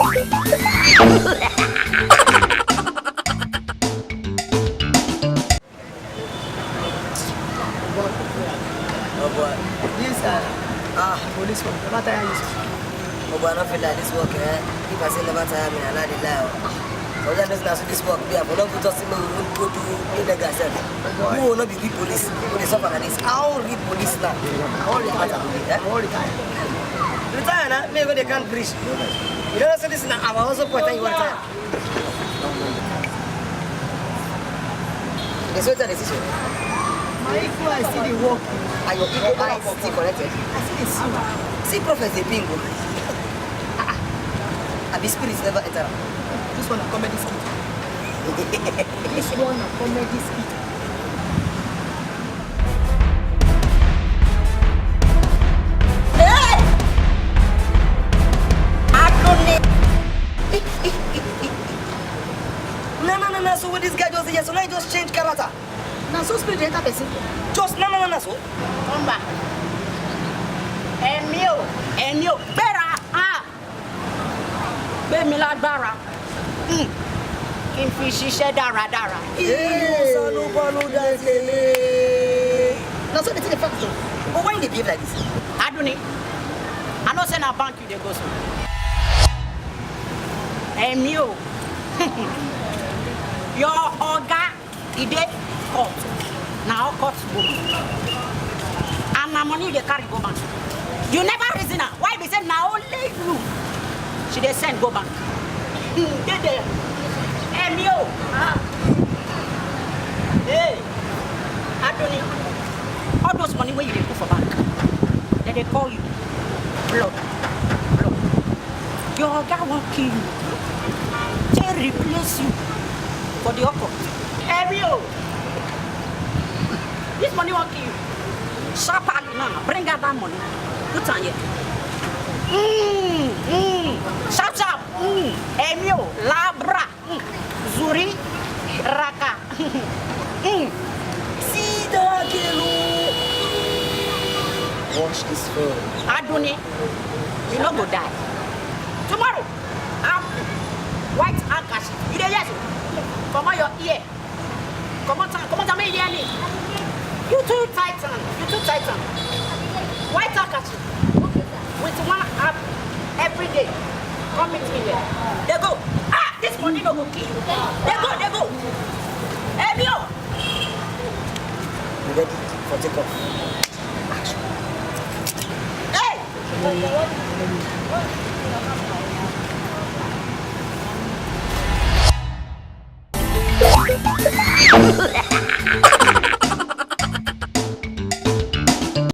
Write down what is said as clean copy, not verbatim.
Oh boy. Yes, police one. Never tire you. Oh boy, I don't feel like this work, eh? If I say never tire me, I like the lie. So that doesn't answer this work. We have not put us in the room, go to illegal self. Who will not be read police? When they suffer like this, I won't read police now. All the time. All the time. Retire now, maybe they can't preach. You don't say this now, I'm also point you want to retire. It's what decision. My ego I still dey work. Are your ego eyes still connected? I still dey see. See prophet dey bingo. And the spirits never enter. This one a comedy skit. This one a comedy skit. No. So what this guy just say, so now he just change character. Now so spirit enter person. Just no. So. Come back. Emio, better gbé mi lágbára. Kí n fi ṣiṣẹ́ dáradára. Now so the thing dey fact o. But why you dey behave like this? Aduni, I know say na bank you dey go so. Emio, your oga e dey court. Na court woman. And na money you dey carry go bank. You never reason her. Why be say na only you she dey send go bank? Dey there. Emio. Hey, Adoni, all those money wey you dey put for bank, dem dey call you blood. Your oga wan kill you. They replace you for the occult. Emio, this money wan kill you. Sharply now, bring out that money. Put on here. Sharp. Emio, labra. Zuri, raka. See that girl. Watch this film. Adoni, you no go die. Tomorrow, white handkerchief. You dey hear so? Come on your ear. Come on, me hear me. You too titan. White handkerchief. With one app every day. Come meet me here. They go. This money no go kill you. They go. Emio. You ready for take off? Hey!